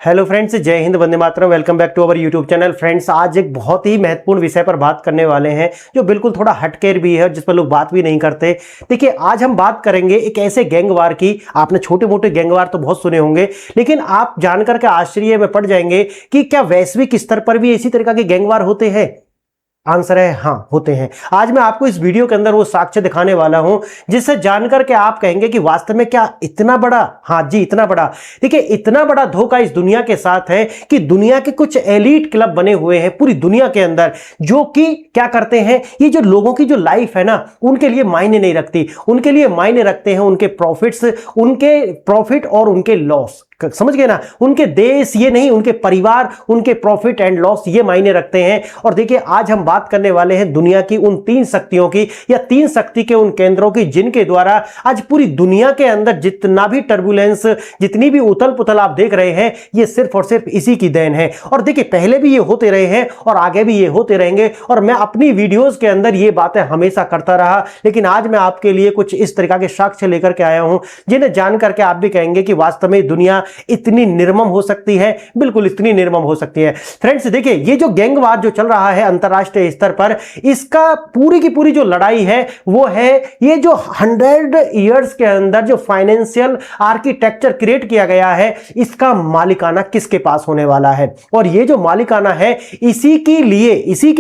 Hello friends, जय हिंद, वंदे मातरम। Welcome back to our YouTube channel. Friends, आज एक बहुत ही महत्वपूर्ण विषय पर बात करने वाले हैं जो बिल्कुल थोड़ा हटकर भी है, जिस पर लोग बात भी नहीं करते। देखिए, आज हम बात करेंगे एक ऐसे गैंगवार की। आपने छोटे मोटे गैंगवार तो बहुत सुने होंगे, लेकिन आप जानकर के आश्चर्य में पड़ जाएंगे कि क्या वैश्विक स्तर पर भी इसी तरह के गैंगवार होते हैं। आंसर है हाँ, होते हैं। आज मैं आपको इस वीडियो के अंदर वो साक्ष्य दिखाने वाला हूं जिससे जानकर के आप कहेंगे कि वास्तव में क्या इतना बड़ा, हाँ जी इतना बड़ा। देखिए, इतना बड़ा धोखा इस दुनिया के साथ है कि दुनिया के कुछ एलीट क्लब बने हुए हैं पूरी दुनिया के अंदर, जो कि क्या करते हैं, ये जो लोगों की जो लाइफ है ना, उनके लिए मायने नहीं रखती। उनके लिए मायने रखते हैं उनके प्रॉफिट्स, उनके प्रॉफिट और उनके लॉस। समझ गए ना? उनके देश ये नहीं, उनके परिवार, उनके प्रॉफिट एंड लॉस ये मायने रखते हैं। और देखिए, आज हम बात करने वाले हैं दुनिया की उन तीन शक्तियों की, या तीन शक्ति के उन केंद्रों की जिनके द्वारा आज पूरी दुनिया के अंदर जितना भी टर्बुलेंस, जितनी भी उथल पुथल आप देख रहे हैं, ये सिर्फ और सिर्फ इसी की देन है। और देखिए, पहले भी ये होते रहे हैं और आगे भी ये होते रहेंगे। और मैं अपनी वीडियोस के अंदर ये बातें हमेशा करता रहा, लेकिन आज मैं आपके लिए कुछ इस तरह के साक्ष्य लेकर के आया हूं जिन्हें जान करके आप भी कहेंगे कि वास्तव में दुनिया इतनी निर्मम हो सकती है। बिल्कुल इतनी निर्मम हो सकती है। फ्रेंड्स, देखिए, ये जो गैंगवार जो चल रहा है अंतरराष्ट्रीय स्तर पर, इसका पूरी की पूरी जो लड़ाई है वो है ये जो 100 इयर्स के अंदर जो फाइनेंशियल आर्किटेक्चर क्रिएट किया गया है, इसका मालिकाना किसके पास होने वाला है। और ये जो मालिकाना है, इसी के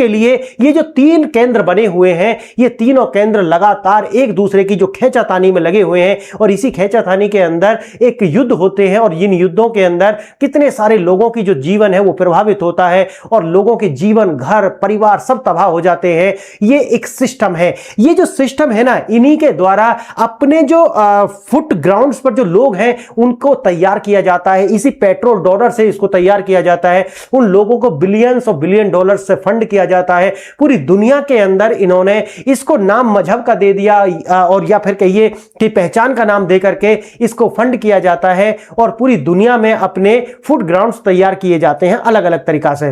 लिए ये जो तीन केंद्र बने हुए हैं, ये तीनों केंद्र लगातार एक दूसरे की जो खींचातानी में लगे हुए हैं। और इसी खींचातानी के अंदर एक युद्ध होते हैं, और इन युद्धों के अंदर कितने सारे लोगों की जो जीवन है वो प्रभावित होता है, और लोगों के जीवन, घर, परिवार सब तबाह हो जाते हैं। ये एक सिस्टम है। ये जो सिस्टम है ना, इन्हीं के द्वारा अपने जो फुट ग्राउंड्स पर जो लोग हैं उनको तैयार किया जाता है। इसी पेट्रोल डॉलर से इसको तैयार किया जाता है। उन लोगों को बिलियंस और बिलियन डॉलर से फंड किया जाता है। पूरी दुनिया के अंदर इन्होंने इसको नाम मजहब का दे दिया, और या फिर कहिए कि पहचान का नाम देकर के इसको फंड किया जाता है। और पूरी दुनिया में अपने फूड ग्राउंड्स तैयार किए जाते हैं अलग अलग तरीका से।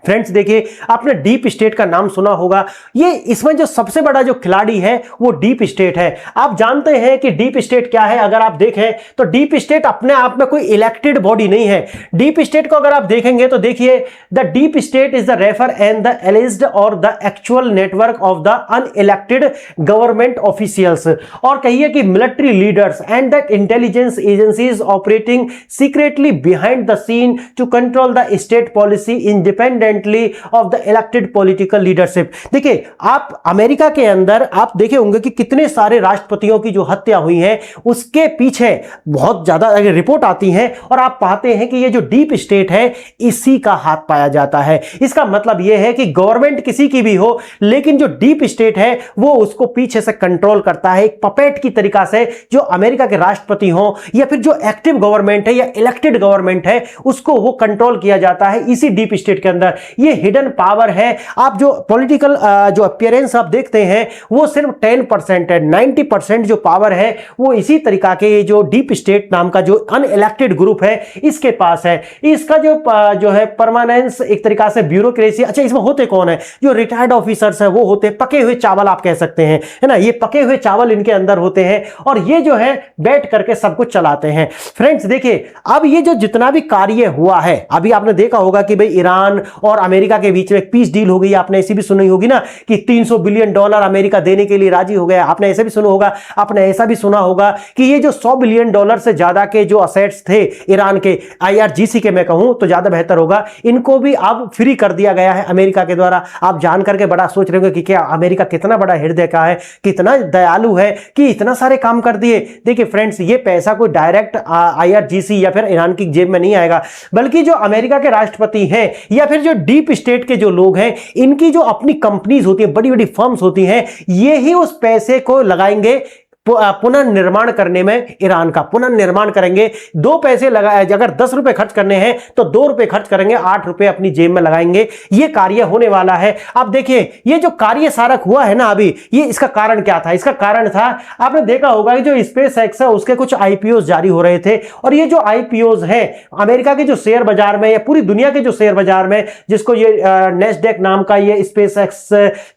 फ्रेंड्स, देखिए, आपने डीप स्टेट का नाम सुना होगा। ये इसमें जो सबसे बड़ा जो खिलाड़ी है वो डीप स्टेट है। आप जानते हैं कि डीप स्टेट क्या है? अगर आप देखें तो डीप स्टेट अपने आप में कोई इलेक्टेड बॉडी नहीं है। डीप स्टेट को अगर आप देखेंगे तो देखिए, the deep state is the refer and the alleged और the actual network of the unelected government officials, और कहिए कि military leaders and the intelligence agencies operating secretly behind the scene to control the state policy independent of the elected political leadership. देखिए, आप America के अंदर आप देखे होंगे कि कितने सारे राष्ट्रपतियों की जो हत्या हुई है, उसके पीछे बहुत ज्यादा रिपोर्ट आती है, और आप पाते हैं कि ये जो डीप स्टेट है, इसी का हाथ पाया जाता है। इसका मतलब यह है कि गवर्नमेंट किसी की भी हो, लेकिन जो डीप स्टेट है वो उसको पीछे से कंट्रोल करता है, एक पपेट की तरीका से। जो अमेरिका के राष्ट्रपति हो या फिर जो एक्टिव गवर्नमेंट है या इलेक्टेड गवर्नमेंट है, उसको वो कंट्रोल किया जाता है इसी डीप स्टेट के अंदर। ये हिडन पावर है। आप जो पॉलिटिकल जो अपीयरेंस आप देखते हैं वो सिर्फ 10% है। 90% जो पावर है वो इसी तरीका के जो डीप स्टेट नाम का जो अनइलेक्टेड ग्रुप है इसके पास है। इसका जो है परमानेंस, एक तरीका से ब्यूरोक्रेसी। अच्छा, इसमें होते कौन है? जो रिटायर्ड ऑफिसर्स है वो होते हैं, पके हुए चावल आप कह सकते हैं, है ना। ये पके हुए चावल इनके अंदर होते हैं, और ये जो है बैठ करके सब कुछ चलाते हैं। फ्रेंड्स, देखिए, अब ये जो जितना भी कार्य हुआ है, अभी आपने देखा होगा कि भाई ईरान और अमेरिका के बीच में एक पीस डील हो गई। आपने ऐसी भी सुनी होगी ना कि $300 बिलियन अमेरिका देने के लिए राजी हो गया। आपने ऐसे भी सुना होगा। आपने ऐसा भी सुना होगा कि ये जो $100 बिलियन से ज्यादा के जो असेट्स थे ईरान के, IRGC के, मैं कहूं तो ज्यादा बेहतर होगा, इनको भी अब फ्री कर दिया गया है अमेरिका के द्वारा। आप जान करके बड़ा सोच रहे होंगे कि क्या अमेरिका कितना बड़ा हृदय का है, कितना दयालु है कि इतना सारे काम कर दिए। देखिए फ्रेंड्स, ये पैसा कोई डायरेक्ट IRGC या फिर ईरान की जेब में नहीं आएगा, बल्कि जो अमेरिका के राष्ट्रपति हैं या फिर जो डीप स्टेट के जो लोग हैं, इनकी जो अपनी कंपनीज होती हैं, बड़ी बड़ी फर्म्स होती हैं, ये ही उस पैसे को लगाएंगे पुनर्निर्माण करने में। ईरान का पुनर्निर्माण करेंगे। 2 पैसे लगाए, अगर 10 रुपए खर्च करने हैं तो 2 रुपए खर्च करेंगे, 8 रुपए अपनी जेब में लगाएंगे। ये कार्य होने वाला है। आप देखिए, ये जो कार्य सारक हुआ है ना अभी, ये इसका कारण क्या था? इसका कारण था, आपने देखा होगा कि जो स्पेस एक्स है उसके कुछ आईपीओ जारी हो रहे थे, और ये जो आईपीओ हैं अमेरिका के जो शेयर बाजार में या पूरी दुनिया के जो शेयर बाजार में, जिसको ये नेस्डेक नाम का ये स्पेस एक्स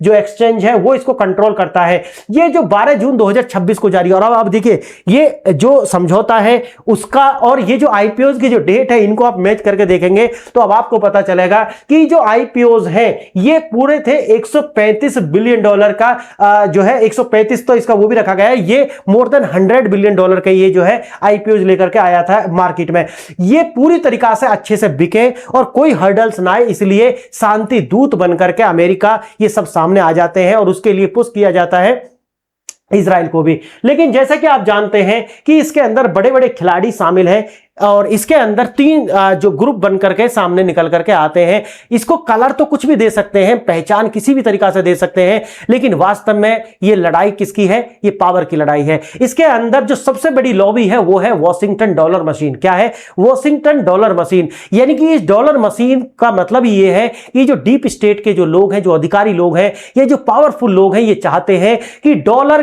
जो एक्सचेंज है वो इसको कंट्रोल करता है। ये जो 12 जून 2026 इसको जारी। और अब देखिए ये जो समझौता है उसका और ये जो आईपीओज की जो डेट है इनको आप मैच करके देखेंगे तो अब आपको पता चलेगा कि जो आईपीओज है ये पूरे थे 135 बिलियन डॉलर का जो है 135 तो इसका वो भी रखा गया है, ये मोर देन 100 बिलियन डॉलर का ये जो है आईपीओज लेकर के आया था मार्केट में। ये पूरी तरीका से अच्छे से बिके और कोई हर्डल्स ना आए, इसलिए शांति दूत बनकर के अमेरिका ये सब सामने आ जाते हैं और उसके लिए पुश किया जाता है इजराइल को भी। लेकिन जैसा कि आप जानते हैं कि इसके अंदर बड़े बड़े खिलाड़ी शामिल हैं और इसके अंदर तीन जो ग्रुप बनकर के सामने निकल करके आते हैं। इसको कलर तो कुछ भी दे सकते हैं, पहचान किसी भी तरीका से दे सकते हैं, लेकिन वास्तव में ये लड़ाई किसकी है? ये पावर की लड़ाई है। इसके अंदर जो सबसे बड़ी लॉबी है वो है वॉशिंगटन डॉलर मशीन। क्या है? Washington dollar machine. यानी कि इस डॉलर मशीन का मतलब ये है कि जो डीप स्टेट के जो लोग हैं, जो अधिकारी लोग हैं, ये जो पावरफुल लोग हैं, ये चाहते हैं कि डॉलर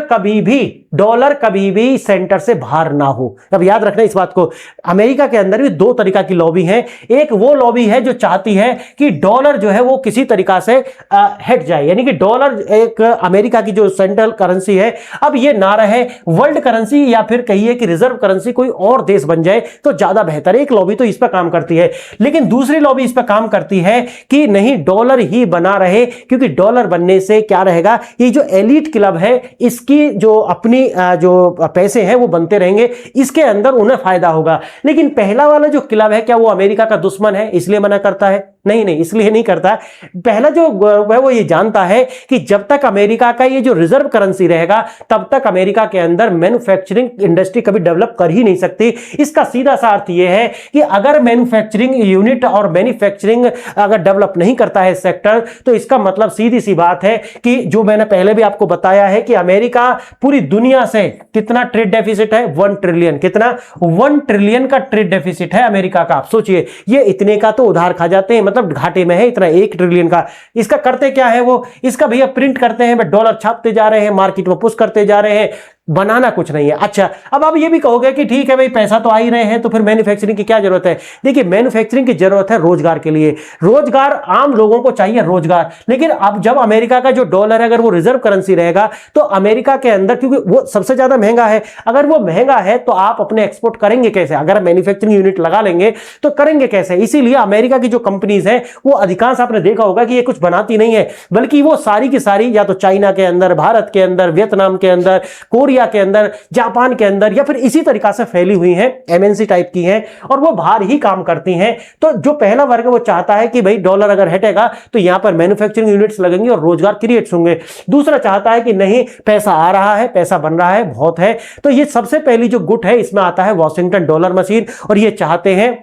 कभी भी सेंटर से बाहर ना हो। अब याद रखना इस बात को, अमेरिका के अंदर भी दो तरीका की लॉबी है। एक वो लॉबी है जो चाहती है कि डॉलर जो है वो किसी तरीका से हट जाए, यानी कि डॉलर एक अमेरिका की जो सेंट्रल करेंसी है अब ये ना रहे, वर्ल्ड करेंसी या फिर कहिए कि रिजर्व करेंसी कोई और देश बन जाए तो ज्यादा बेहतर है। एक लॉबी तो इस पर काम करती है, लेकिन दूसरी लॉबी इस पर काम करती है कि नहीं, डॉलर ही बना रहे, क्योंकि डॉलर बनने से क्या रहेगा, ये जो एलीट क्लब है इसकी जो अपनी जो पैसे हैं वो बनते रहेंगे, इसके अंदर उन्हें फायदा होगा। लेकिन पहला वाला जो क्लब है क्या वो अमेरिका का दुश्मन है इसलिए मना करता है? नहीं, इसलिए नहीं करता। पहला जो है वो ये जानता है कि जब तक अमेरिका का ये जो रिजर्व करेंसी रहेगा तब तक अमेरिका के अंदर मैन्युफैक्चरिंग इंडस्ट्री कभी डेवलप कर ही नहीं सकती। इसका सीधा सा अर्थ ये है कि अगर मैन्युफैक्चरिंग यूनिट और मैन्युफैक्चरिंग अगर डेवलप नहीं करता है सेक्टर, तो इसका मतलब सीधी सी बात है कि जो मैंने पहले भी आपको बताया है कि अमेरिका पूरी दुनिया से कितना ट्रेड डेफिसिट है? 1 ट्रिलियन। कितना? 1 ट्रिलियन का ट्रेड डेफिसिट है अमेरिका का। आप सोचिए, ये इतने का तो उधार खा जाते हैं, मतलब घाटे में है इतना 1 ट्रिलियन का। इसका करते क्या है वो? इसका भैया प्रिंट करते हैं, डॉलर छापते जा रहे हैं, मार्केट में पुश करते जा रहे हैं, बनाना कुछ नहीं है। अच्छा, अब आप ये भी कहोगे कि ठीक है भाई, पैसा तो आ ही रहे हैं तो फिर मैन्युफैक्चरिंग की क्या जरूरत है? देखिए, मैन्युफैक्चरिंग की जरूरत है रोजगार के लिए, रोजगार आम लोगों को चाहिए रोजगार। लेकिन अब जब अमेरिका का जो डॉलर है अगर वो रिजर्व करेंसी रहेगा तो अमेरिका के अंदर, क्योंकि वो सबसे ज्यादा महंगा है, अगर वो महंगा है तो आप अपने एक्सपोर्ट करेंगे कैसे? अगर मैन्युफैक्चरिंग यूनिट लगा लेंगे तो करेंगे कैसे? इसीलिए अमेरिका की जो कंपनीज हैं वो अधिकांश आपने देखा होगा कि ये कुछ बनाती नहीं है, बल्कि वो सारी की सारी या तो चाइना के अंदर, भारत के अंदर, वियतनाम के अंदर, कोरिया के अंदर, जापान के अंदर या फिर इसी तरीका से फैली हुई हैं, एमएनसी टाइप की हैं और वो बाहर ही काम करती हैं। तो जो पहला वर्ग वो चाहता है कि भाई डॉलर अगर हटेगा तो यहां पर मैन्युफैक्चरिंग यूनिट्स लगेंगे और रोजगार क्रिएट होंगे। दूसरा चाहता है कि नहीं, पैसा आ रहा है, पैसा बन रहा है, बहुत है। तो ये सबसे पहली जो गुट है इसमें आता है वॉशिंगटन डॉलर मशीन, और ये चाहते हैं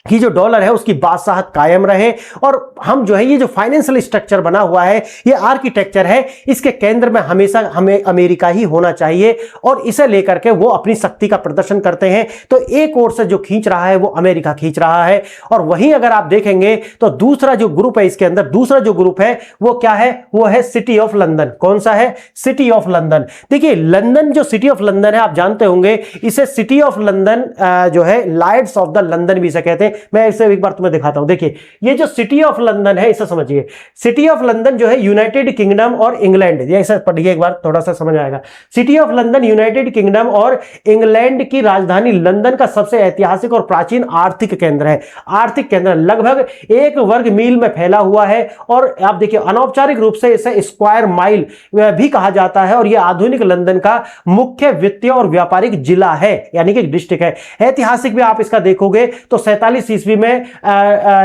कि जो डॉलर है उसकी बादशाहत कायम रहे और हम जो है ये जो फाइनेंशियल स्ट्रक्चर बना हुआ है, ये आर्किटेक्चर है, इसके केंद्र में हमेशा हमें अमेरिका ही होना चाहिए और इसे लेकर के वो अपनी शक्ति का प्रदर्शन करते हैं। तो एक ओर से जो खींच रहा है वो अमेरिका खींच रहा है, और वहीं अगर आप देखेंगे तो दूसरा जो ग्रुप है इसके अंदर, दूसरा जो ग्रुप है वो क्या है? वो है सिटी ऑफ लंदन। कौन सा है? City of London. देखिए, लंदन जो सिटी ऑफ लंदन है आप जानते होंगे, इसे सिटी ऑफ लंदन जो है लाइट्स ऑफ द लंदन भी इसे कहते हैं। मैं इसे एक बार तुम्हें दिखाता हूं। देखिए, ये जो सिटी ऑफ लंदन है इसे समझिए। सिटी ऑफ लंदन जो है यूनाइटेड किंगडम और इंग्लैंड, ये इसे पढ़िए एक बार, थोड़ा सा समझ आएगा। City of London United kingdom और इंग्लैंड की राजधानी लंदन का सबसे ऐतिहासिक और प्राचीन आर्थिक केंद्र है। आर्थिक केंद्र लगभग 1 वर्ग मील में फैला हुआ है और आप देखिए अनौपचारिक रूप से इसे स्क्वायर माइल भी कहा जाता है और यह आधुनिक लंदन का मुख्य वित्तीय और व्यापारिक जिला है, यानी कि डिस्ट्रिक्ट है। ऐतिहासिक में आप इसका देखोगे तो 47 ईस्वी में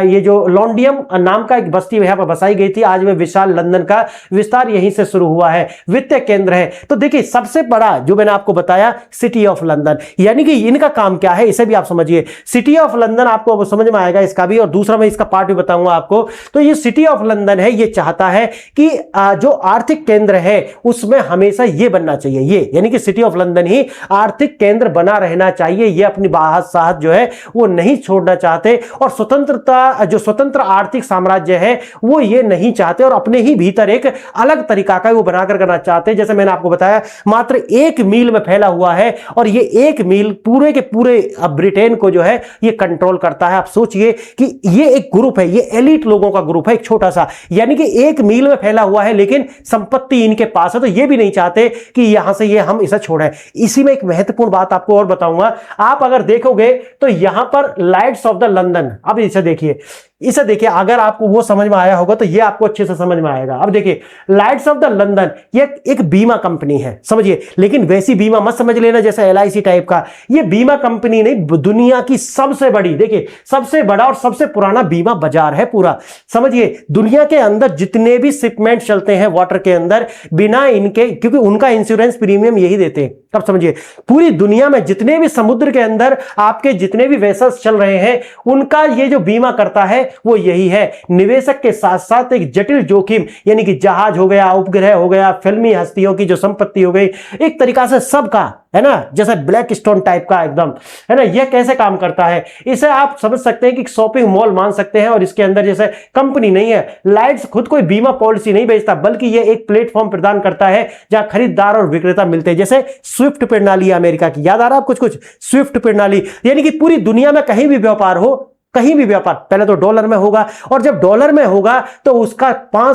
ये जो लॉन्डियम नाम का एक बस्ती यहां पर बसाई गई थी। आज में विशाल लंदन का विस्तार यहीं से शुरू हुआ है, वित्तीय केंद्र है। तो देखिए, सबसे बड़ा जो मैंने आपको बताया सिटी ऑफ लंदन, यानी कि इनका काम क्या है इसे भी आप समझिए। सिटी ऑफ लंदन आपको अब समझ में आएगा इसका भी, और दूसरा मैं इसका पार्ट भी बताऊंगा आपको। तो ये सिटी ऑफ लंदन है, ये चाहता है कि जो आर्थिक केंद्र है उसमें हमेशा ये बनना चाहिए, ये यानी कि सिटी ऑफ लंदन ही आर्थिक केंद्र बना रहना चाहिए। ये अपनी बादशाहत जो है वो नहीं छोड़ना चाहिए चाहते, और स्वतंत्रता, जो स्वतंत्र आर्थिक साम्राज्य है वो ये नहीं चाहते, और अपने ही भीतर एक अलग तरीका का वो बनाकर करना चाहते हैं। जैसे मैंने आपको बताया, मात्र 1 मील में फैला हुआ है, और ये 1 मील पूरे के पूरे ब्रिटेन को जो है ये कंट्रोल करता है। आप सोचिए कि ये एक ग्रुप है, ये एलिट लोगों का ग्रुप है, एक छोटा सा, यानी कि 1 मील में फैला हुआ है, लेकिन संपत्ति इनके पास है। तो ये भी नहीं चाहते कि यहां से ये हम इसे छोड़ें। इसी में एक महत्वपूर्ण बात आपको और बताऊंगा, आप अगर देखोगे तो यहां पर लाइट्स ऑफ द लंदन, अब इसे देखिए, इसे देखिए, अगर आपको वो समझ में आया होगा तो ये आपको अच्छे से समझ में आएगा। अब देखिए, लाइट्स ऑफ द लंदन ये एक बीमा कंपनी है, समझिए, लेकिन वैसी बीमा मत समझ लेना जैसे LIC टाइप का। ये बीमा कंपनी नहीं, दुनिया की सबसे बड़ी, देखिए, सबसे बड़ा और सबसे पुराना बीमा बाजार है पूरा, समझिए। दुनिया के अंदर जितने भी शिपमेंट चलते हैं वाटर के अंदर, बिना इनके, क्योंकि उनका इंश्योरेंस प्रीमियम यही देते हैं। अब समझिए, पूरी दुनिया में जितने भी समुद्र के अंदर आपके जितने भी वेसल्स चल रहे हैं, उनका ये जो बीमा करता है वो यही है। निवेशक के साथ साथ एक जटिल जोखिम, यानी कि जहाज हो गया, उपग्रह हो गया, फिल्मी हस्तियों की जो संपत्ति हो गई, एक तरीका से सबका, है ना, जैसे ब्लैक स्टोन टाइप का एकदम, है ना। यह कैसे काम करता है, इसे आप समझ सकते हैं कि शॉपिंग मॉल मान सकते हैं, और इसके अंदर जैसे कंपनी नहीं है, लाइट्स खुद कोई बीमा पॉलिसी नहीं बेचता, बल्कि यह एक प्लेटफॉर्म प्रदान करता है जहां खरीदार और विक्रेता मिलते हैं। जैसे स्विफ्ट प्रणाली अमेरिका की, याद आ रहा है कुछ कुछ स्विफ्ट प्रणाली, यानी कि पूरी दुनिया में कहीं भी व्यापार हो, कहीं भी व्यापार पहले तो डॉलर में होगा, और जब डॉलर में होगा तो उसका 4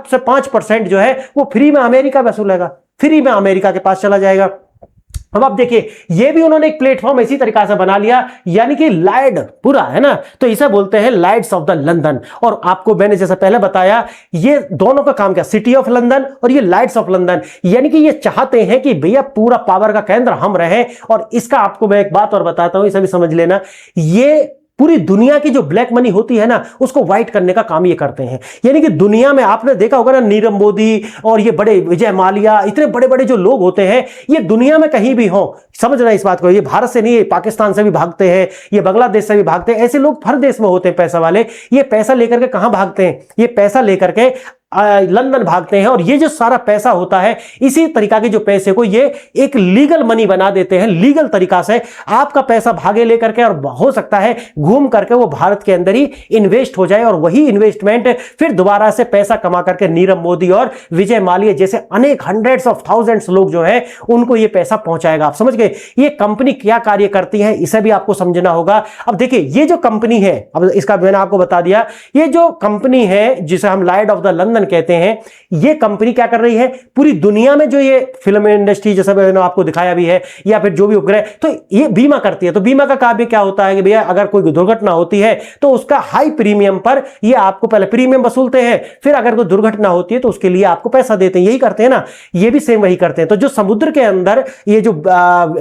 से 5% जो है वो फ्री में अमेरिका वसूलेगा, फ्री में अमेरिका के पास चला जाएगा। अब आप देखिए, ये भी उन्होंने एक प्लेटफॉर्म इसी तरीका से बना लिया, यानी कि लाइड पूरा, है ना, तो इसे बोलते हैं लाइट्स ऑफ द लंदन। और आपको मैंने जैसे पहले बताया, ये दोनों का काम क्या, सिटी ऑफ लंदन और ये लाइट्स ऑफ लंदन, यानी कि ये चाहते हैं कि भैया पूरा पावर का केंद्र हम रहें। और इसका आपको मैं एक बात और बताता हूं, इसे भी समझ लेना, ये पूरी दुनिया की जो ब्लैक मनी होती है ना, उसको व्हाइट करने का काम ये करते हैं। यानी कि दुनिया में आपने देखा होगा ना, नीरव मोदी और ये बड़े विजय माल्या, इतने बड़े बड़े जो लोग होते हैं, ये दुनिया में कहीं भी हो, समझना इस बात को, ये भारत से नहीं, ये पाकिस्तान से भी भागते हैं, ये बांग्लादेश से भी भागते हैं, ऐसे लोग हर देश में होते हैं पैसा वाले। ये पैसा लेकर के कहां भागते हैं, ये पैसा लेकर के लंदन भागते हैं। और ये जो सारा पैसा होता है, इसी तरीका के जो पैसे को ये एक लीगल मनी बना देते हैं, लीगल तरीका से आपका पैसा भागे लेकर के, और हो सकता है घूम करके वो भारत के अंदर ही इन्वेस्ट हो जाए, और वही इन्वेस्टमेंट फिर दोबारा से पैसा कमा करके नीरव मोदी और विजय माल्या जैसे अनेक हंड्रेड्स ऑफ थाउजेंड्स लोग जो है उनको ये पैसा पहुंचाएगा। आप समझ गए, ये कंपनी क्या कार्य करती है, इसे भी आपको समझना होगा। अब देखिए, ये जो कंपनी है, अब इसका मैंने आपको बता दिया, ये जो कंपनी है जिसे हम लाइट ऑफ द लंदन कहते हैं, ये कंपनी क्या कर रही है, पूरी दुनिया में जो ये फिल्म इंडस्ट्री जैसे मैंने आपको दिखाया भी है, या फिर जो भी उपग्रह, तो ये बीमा करती है। तो बीमा का काम क्या होता है कि भैया अगर कोई दुर्घटना होती है तो उसका हाई प्रीमियम पर ये आपको पहले प्रीमियम वसूलते हैं, फिर अगर कोई दुर्घटना होती है तो उसके लिए आपको पैसा देते हैं। यही करते हैं ना, ये भी सेम वही करते हैं। तो जो समुद्र के अंदर ये जो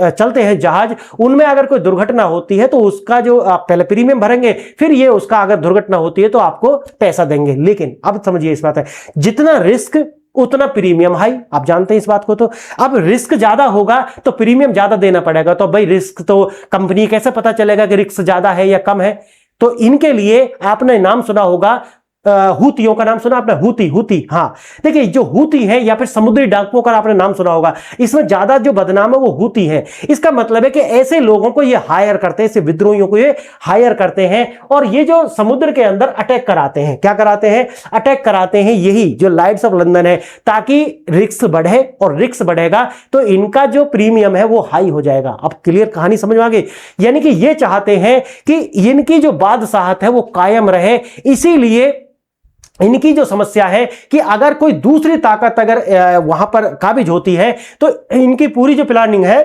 चलते हैं जहाज, उनमें अगर कोई दुर्घटना होती है तो उसका जो आप पहले प्रीमियम भरेंगे, फिर ये उसका अगर दुर्घटना होती है तो आपको पैसा देंगे। लेकिन अब समझिए इस बात है, जितना रिस्क उतना प्रीमियम हाई, आप जानते हैं इस बात को। तो अब रिस्क ज्यादा होगा तो प्रीमियम ज्यादा देना पड़ेगा। तो भाई रिस्क तो कंपनी कैसे पता चलेगा कि रिस्क ज्यादा है या कम है? तो इनके लिए आपने नाम सुना होगा, हूतियों का नाम सुना आपने, हूती, हाँ। देखिए, जो हूती है या फिर समुद्री डाकुओं का आपने नाम सुना होगा, इसमें ज्यादा जो बदनाम है वो हूती है। इसका मतलब है कि ऐसे लोगों को ये हायर करते हैं, ऐसे विद्रोहियों को ये हायर करते हैं, और ये जो समुद्र के अंदर अटैक कराते हैं, क्या कराते हैं, अटैक कराते हैं, यही जो लाइट्स ऑफ लंदन है, ताकि रिस्क बढ़े, और रिस्क बढ़ेगा तो इनका जो प्रीमियम है वो हाई हो जाएगा। अब क्लियर कहानी समझ में आ गई? यानी कि ये चाहते हैं कि इनकी जो बादशाहत है वो कायम रहे, इसीलिए इनकी जो समस्या है कि अगर कोई दूसरी ताकत अगर वहां पर काबिज होती है तो इनकी पूरी जो प्लानिंग है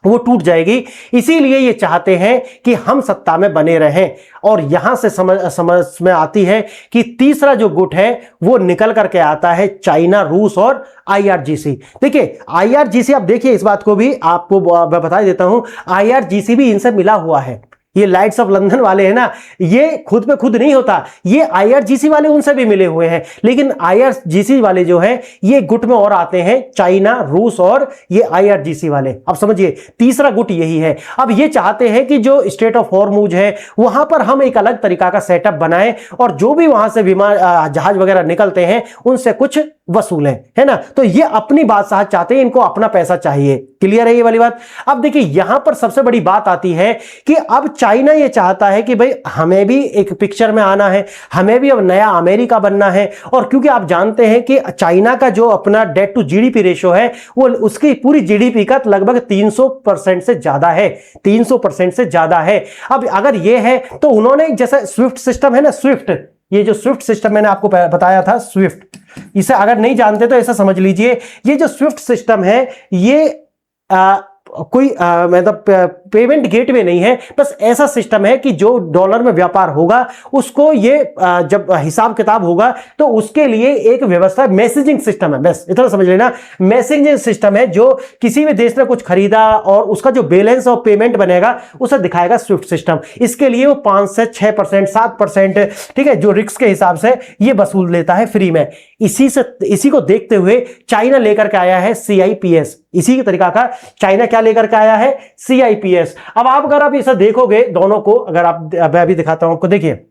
वो टूट जाएगी। इसीलिए ये चाहते हैं कि हम सत्ता में बने रहें। और यहां से समझ में आती है कि तीसरा जो गुट है वो निकल करके आता है चाइना, रूस और IRGC। देखिए, IRGC, आप देखिए इस बात को भी आपको मैं बता देता हूं, IRGC भी इनसे मिला हुआ है। ये लाइट्स ऑफ लंदन वाले हैं ना, ये खुद पे खुद नहीं होता, ये IRGC वाले उनसे भी मिले हुए हैं। लेकिन IRGC वाले जो है ये गुट में और आते हैं, चाइना, रूस और ये IRGC वाले। अब समझिए, तीसरा गुट यही है। अब ये चाहते हैं कि जो स्ट्रेट ऑफ हॉर्मुज है वहां पर हम एक अलग तरीका का सेटअप बनाएं, और जो भी वहां से विमान जहाज वगैरह निकलते हैं उनसे कुछ वसूलें, है ना। तो ये अपनी बादशाह चाहते हैं, इनको अपना पैसा चाहिए। क्लियर है ये वाली बात। अब देखिए यहां पर सबसे बड़ी बात आती है कि अब चाइना ये चाहता है कि भाई हमें भी एक पिक्चर में आना है, हमें भी अब नया अमेरिका बनना है। और क्योंकि आप जानते हैं कि चाइना का जो अपना डेट टू जीडीपी रेशो है वो उसकी पूरी जीडीपी का लगभग 300% से ज्यादा है, 300% से ज्यादा है। अब अगर ये है तो उन्होंने जैसे स्विफ्ट सिस्टम है ना, स्विफ्ट, ये जो स्विफ्ट सिस्टम मैंने आपको बताया था, स्विफ्ट, इसे अगर नहीं जानते तो ऐसा समझ लीजिए, ये जो स्विफ्ट सिस्टम है ये कोई मतलब पेमेंट गेटवे नहीं है, बस ऐसा सिस्टम है कि जो डॉलर में व्यापार होगा उसको ये जब हिसाब किताब होगा तो उसके लिए एक व्यवस्था, मैसेजिंग सिस्टम है, बस इतना समझ लेना। मैसेजिंग सिस्टम है जो किसी भी देश ने कुछ खरीदा और उसका जो बैलेंस ऑफ पेमेंट बनेगा उसे दिखाएगा स्विफ्ट सिस्टम। इसके लिए वो 5 से 6%, 7%, ठीक है, जो रिस्क के हिसाब से ये वसूल लेता है फ्री में। इसी को देखते हुए चाइना लेकर के आया है CIPS, इसी के तरीका का चाइना क्या लेकर के आया है, CIPS। अब आप अगर आप इसे देखोगे दोनों को, अगर आप, मैं अभी दिखाता हूं आपको, देखिए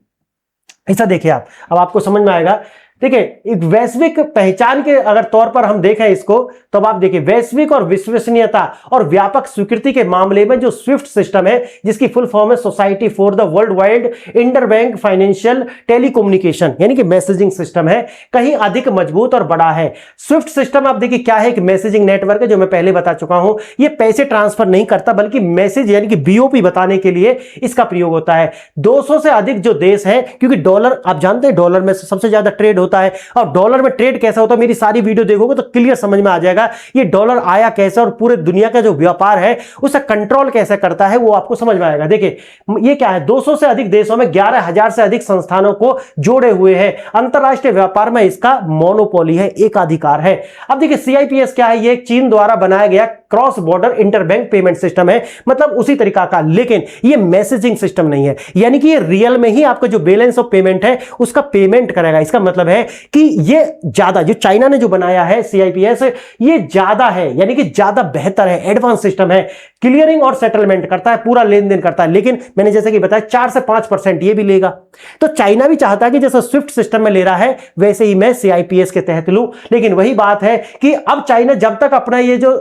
ऐसा देखिए आप, अब आपको समझ में आएगा। देखिए एक वैश्विक पहचान के अगर तौर पर हम देखें इसको, तो आप देखिए वैश्विक और विश्वसनीयता और व्यापक स्वीकृति के मामले में जो स्विफ्ट सिस्टम है, जिसकी फुल फॉर्म है society for the world wide interbank financial telecommunication, यानी कि मैसेजिंग सिस्टम है, कहीं अधिक मजबूत और बड़ा है। स्विफ्ट सिस्टम आप देखिए क्या है, कि मैसेजिंग नेटवर्क है, जो मैं पहले बता चुका हूं। ये पैसे ट्रांसफर नहीं करता बल्कि मैसेज यानी कि BOP बताने के लिए इसका प्रयोग होता है। 200 से अधिक जो देश है, क्योंकि डॉलर आप जानते हैं डॉलर में सबसे ज्यादा ट्रेड होता है, और डॉलर में ट्रेड कैसा होता है, मेरी सारी वीडियो देखोगे तो क्लियर समझ में आ जाएगा। ये डॉलर आया कैसे और पूरे दुनिया का जो व्यापार है उसे कंट्रोल कैसे करता है, वो आपको समझ में आएगा। देखिए ये क्या है, 200 से अधिक देशों में 11,000 से अधिक संस्थानों को जोड़े हुए हैं। अंतरराष्ट्रीय व्यापार में इसका मोनोपोली है, एकाधिकार है। अब देखिए CIPS क्या है, ये चीन द्वारा बनाया गया cross border interbank payment system है, मतलब उसी तरीका का, लेकिन ये मैसेजिंग सिस्टम नहीं है, यानी कि ये रियल में ही आपका जो बैलेंस ऑफ पेमेंट है उसका पेमेंट करेगा। इसका मतलब है कि ये ज्यादा, जो चाइना ने जो बनाया है CIPS, ये ज्यादा है, यानी कि ज्यादा बेहतर है, एडवांस सिस्टम है, क्लियरिंग और सेटलमेंट करता है, पूरा लेन देन करता है। लेकिन मैंने जैसे कि बताया 4 से 5% ये भी लेगा। तो चाइना भी चाहता है कि जैसा स्विफ्ट सिस्टम में ले रहा है वैसे ही मैं CIPS के तहत लूं, लेकिन वही बात है कि अब चाइना जब तक अपना ये जो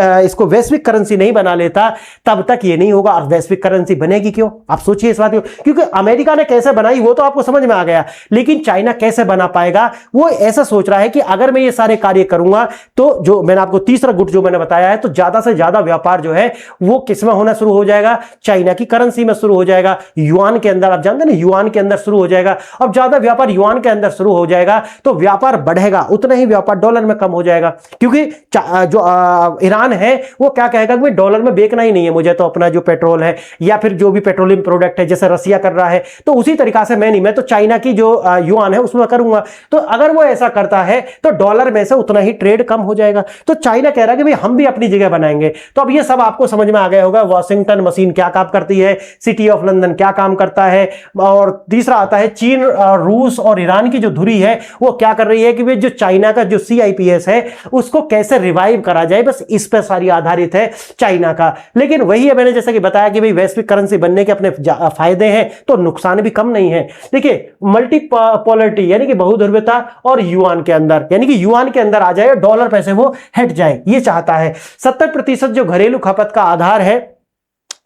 इसको वैश्विक करेंसी नहीं बना लेता तब तक ये नहीं होगा। और वैश्विक करेंसी बनेगी क्यों, आप सोचिए इस बात को, क्योंकि अमेरिका ने कैसे बनाई वो तो आपको समझ में आ गया, लेकिन चाइना कैसे बना पाएगा, वो ऐसा सोच रहा है कि अगर मैं ये सारे कार्य करूंगा तो जो मैंने आपको तीसरा गुट जो मैंने बताया है, तो ज्यादा से ज्यादा व्यापार जो है वो किसमें होना शुरू हो जाएगा, चाइना की करेंसी में शुरू हो जाएगा, युआन के अंदर। आप जानते हैं ना, युआन के अंदर शुरू हो जाएगा। अब ज्यादा व्यापार युआन के अंदर शुरू हो जाएगा तो व्यापार बढ़ेगा, उतना ही व्यापार डॉलर में कम हो जाएगा, क्योंकि जो ईरान है वो क्या कहेगा कि डॉलर में बेचना ही नहीं है मुझे, तो अपना जो पेट्रोल है या फिर जो भी पेट्रोलियम प्रोडक्ट है जैसे रसिया कर रहा है, तो उसी तरीका से मैं तो चाइना की जो युआन है उसमें करूंगा। तो अगर वो ऐसा करता है तो डॉलर में से उतना ही ट्रेड कम हो जाएगा। तो चाइना कह रहा है कि भाई हम भी अपनी जगह बनाएंगे। तो अब ये सब आपको समझ में आ गया होगा, वॉशिंगटन मशीन क्या काम करती है, सिटी ऑफ लंदन क्या काम करता है, और तीसरा आता है चीन, रूस और ईरान की जो धुरी है वो क्या कर रही है कि जो चाइना का जो CIPS है उसको कैसे रिवाइव करा जाए, बस इस पर सारी आधारित है चाइना का। लेकिन वही है, मैंने जैसा कि बताया कि भाई वैश्विक करेंसी बनने के अपने फायदे हैं तो नुकसान भी कम नहीं है। देखिए मल्टीपोलरिटी यानी कि बहुध्रुवता, और युआन के अंदर, यानी कि युआन के अंदर आ जाए, डॉलर पैसे वो हट जाए, ये चाहता है। 70% जो घरेलू खपत का आधार है,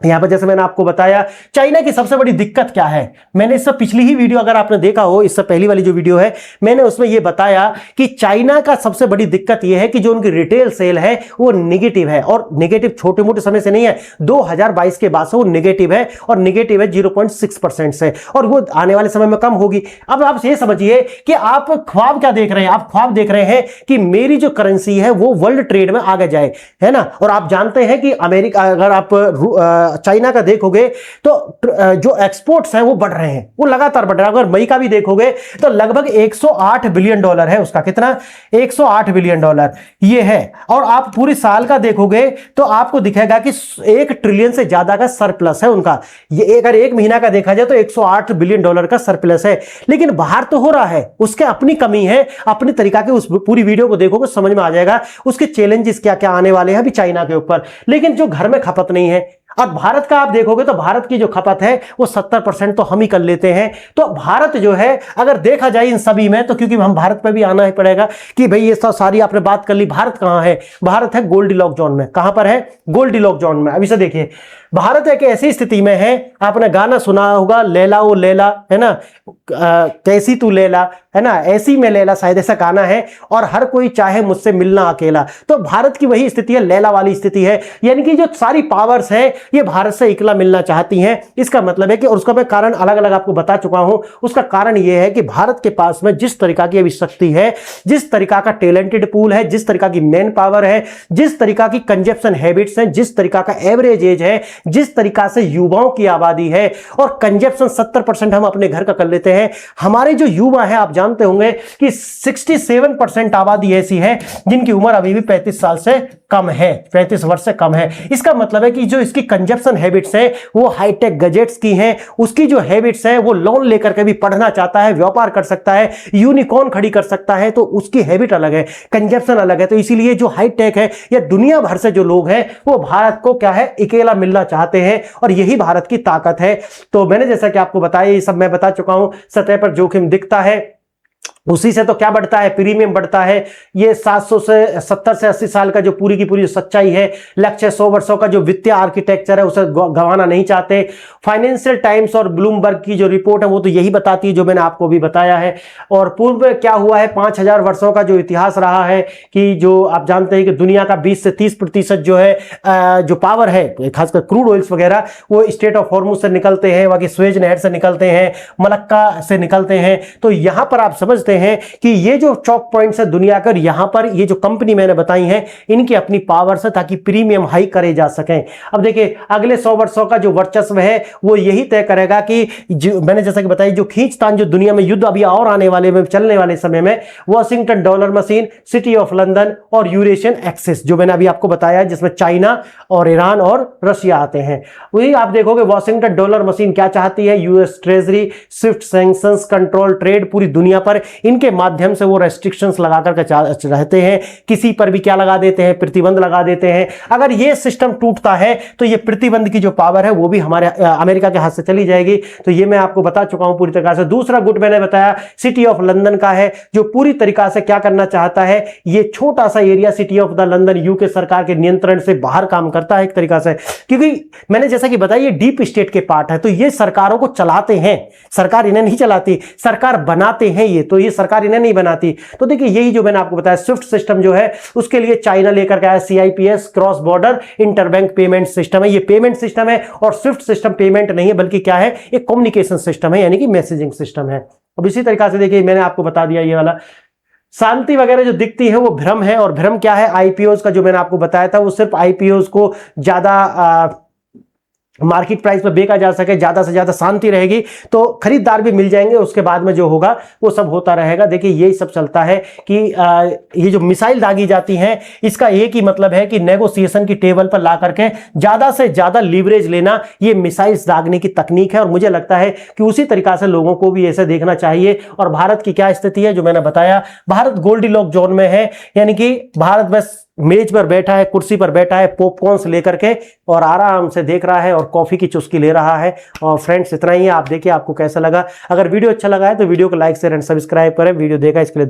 यहां पर जैसे मैंने आपको बताया चाइना की सबसे बड़ी दिक्कत क्या है, मैंने इससे पिछली ही वीडियो अगर आपने देखा हो, इससे पहली वाली जो वीडियो है मैंने उसमें यह बताया कि चाइना का सबसे बड़ी दिक्कत यह है कि जो उनकी रिटेल सेल है वो नेगेटिव है, और नेगेटिव छोटे मोटे समय से नहीं है, 2022 के बाद से वो नेगेटिव है, और नेगेटिव है 0.6% से, और वो आने वाले समय में कम होगी। अब आप ये समझिए कि आप ख्वाब क्या देख रहे हैं, आप ख्वाब देख रहे हैं कि मेरी जो करेंसी है वो वर्ल्ड ट्रेड में आगे जाए, है ना। और आप जानते हैं कि अमेरिका, अगर आप चाइना का देखोगे तो जो एक्सपोर्ट्स हैं वो बढ़ रहे हैं, वो लगातार बढ़ रहा है। अगर मई का भी देखोगे तो लगभग 108 बिलियन डॉलर है उसका, कितना, 108 बिलियन डॉलर ये है। और आप पूरी साल का देखोगे तो आपको दिखेगा कि 1 ट्रिलियन से ज्यादा का सरप्लस है उनका। ये अगर एक महीना का देखा जाए तो 108 बिलियन डॉलर का सरप्लस है, लेकिन बाहर तो हो रहा है, उसके अपनी कमी है, अपनी तरीका के। उस पूरी वीडियो को देखोगे समझ में आ जाएगा उसके चैलेंजेस क्या क्या आने वाले हैं अभी चाइना के ऊपर। लेकिन जो घर में खपत नहीं है, और भारत का आप देखोगे तो भारत की जो खपत है वो 70% तो हम ही कर लेते हैं। तो भारत जो है अगर देखा जाए इन सभी में, तो क्योंकि हम भारत पे भी आना ही पड़ेगा कि भाई ये सब सारी आपने बात कर ली, भारत कहां है? भारत है गोल्डीलॉक जोन में। कहां पर है? गोल्डीलॉक जोन में। अभी से देखिए, भारत एक ऐसी स्थिति में है, आपने गाना सुना होगा लैला ओ लैला, है ना, कैसी तू लैला, है ना, ऐसी में लैला, शायद ऐसा गाना है, और हर कोई चाहे मुझसे मिलना अकेला। तो भारत की वही स्थिति है, लैला वाली स्थिति है, यानी कि जो सारी पावर्स हैं ये भारत से इकला मिलना चाहती हैं। इसका मतलब है कि, और उसका मैं कारण अलग अलग आपको बता चुका हूं, उसका कारण यह है कि भारत के पास में जिस तरीका की अभी शक्ति है, जिस तरीका का टैलेंटेड पूल है, जिस तरीका की मैन पावर है, जिस तरीका की कंजप्शन हैबिट्स हैं, जिस तरीका का एवरेज एज है, जिस तरीका से युवाओं की आबादी है, और कंजप्शन 70% हम अपने घर का कर लेते हैं। हमारे जो युवा है, आप जानते होंगे कि 67% आबादी ऐसी है जिनकी उम्र अभी भी 35 साल से कम है, 35 वर्ष से कम है। इसका मतलब है कि जो इसकी कंजप्शन हैबिट्स है वो हाईटेक गैजेट्स की हैं, उसकी जो हैबिट्स है वो लोन लेकर के भी पढ़ना चाहता है, व्यापार कर सकता है, यूनिकॉर्न खड़ी कर सकता है, तो उसकी हैबिट अलग है, कंजप्शन अलग है। तो इसीलिए जो हाईटेक है या दुनिया भर से जो लोग हैं वो भारत को क्या है, अकेला मिलना चाहते हैं, और यही भारत की ताकत है। तो मैंने जैसा कि आपको बताया, ये सब मैं बता चुका हूं, सतह पर जोखिम दिखता है, उसी से तो क्या बढ़ता है, प्रीमियम बढ़ता है। ये 700 से 70 से 80 साल का जो पूरी की पूरी सच्चाई है, लक्ष्य 100 वर्षों का जो वित्तीय आर्किटेक्चर है उसे गंवाना नहीं चाहते। फाइनेंशियल टाइम्स और ब्लूमबर्ग की जो रिपोर्ट है वो तो यही बताती है जो मैंने आपको भी बताया है। और पूर्व में क्या हुआ है, 5000 वर्षों का जो इतिहास रहा है कि जो आप जानते हैं कि दुनिया का 20 से 30% जो है जो पावर है, खासकर क्रूड ऑयल्स वगैरह, वो स्टेट ऑफ हॉर्मुज से निकलते हैं, बाकी स्वेज नहर से निकलते हैं, मलक्का से निकलते हैं। तो यहां पर आप समझते हैं कि ये जो चौक पॉइंट्स है दुनिया का, यहां पर ये जो कंपनी मैंने बताई है इनकी अपनी पावर से, ताकि प्रीमियम हाई करे जा सकें। अब देखिए, अगले 100 वर्षों का जो वर्चस्व है वो यही तय करेगा कि जो मैंने जैसा कि बताया, जो खींचतान जो दुनिया में युद्ध अभी और आने वाले में, चलने वाले समय में, Washington dollar machine, city of London और यूरेशियन एक्सिस जो मैंने अभी आपको बताया, जिसमें चाइना और ईरान और रशिया आते हैं, वही आप देखोगे। वॉशिंगटन डॉलर मशीन क्या चाहती है, US treasury, Swift sanctions, control trade, पूरी दुनिया पर इनके माध्यम से वो रेस्ट्रिक्शंस लगा करके रहते हैं, किसी पर भी क्या लगा देते हैं, प्रतिबंध लगा देते हैं। अगर ये सिस्टम टूटता है तो ये प्रतिबंध की जो पावर है वो भी हमारे अमेरिका के हाथ से चली जाएगी। तो ये मैं आपको बता चुका हूं पूरी तरह से। दूसरा गुट मैंने बताया सिटी ऑफ लंदन का है, जो पूरी तरीका से क्या करना चाहता है, ये छोटा सा area city of the London UK सरकार के नियंत्रण से बाहर काम करता है एक तरीका से, क्योंकि मैंने जैसा कि बताया ये डीप स्टेट के पार्ट है, तो ये सरकारों को चलाते हैं, सरकार इन्हें नहीं चलाती, सरकार बनाते हैं ये, तो ये सरकार इन्हें नहीं बनाती। तो देखिए, यही जो मैंने आपको बताया स्विफ्ट सिस्टम जो है, उसके लिए चाइना लेकर के आया CIPS, cross border interbank payment system है। ये पेमेंट सिस्टम है, और स्विफ्ट सिस्टम पेमेंट नहीं है बल्कि क्या है, एक कम्युनिकेशन सिस्टम है, यानी कि मैसेजिंग सिस्टम है। अब इसी तरीका से देखिए, मैंने आपको बता दिया ये वाला शांति वगैरह जो दिखती है वो भ्रम है, और भ्रम क्या है, IPOs का जो मैंने आपको बताया था, वो सिर्फ IPOs को ज्यादा मार्केट प्राइस पर बेचा जा सके, ज्यादा से ज्यादा शांति रहेगी तो खरीदार भी मिल जाएंगे, उसके बाद में जो होगा वो सब होता रहेगा। देखिए, यही सब चलता है कि ये जो मिसाइल दागी जाती हैं, इसका एक ही मतलब है कि नेगोशिएशन की टेबल पर ला करके ज्यादा से ज्यादा लीवरेज लेना, ये मिसाइल्स दागने की तकनीक है। और मुझे लगता है कि उसी तरीका से लोगों को भी ऐसे देखना चाहिए। और भारत की क्या स्थिति है जो मैंने बताया, भारत गोल्डीलॉक जोन में है, यानी कि भारत बस मेज पर बैठा है, कुर्सी पर बैठा है, पॉपकॉर्न्स लेकर के, और आराम से देख रहा है और कॉफी की चुस्की ले रहा है। और फ्रेंड्स, इतना ही है। आप देखिए आपको कैसा लगा। अगर वीडियो अच्छा लगा है तो वीडियो को लाइक शेयर एंड सब्सक्राइब करें। वीडियो देखा इसके लिए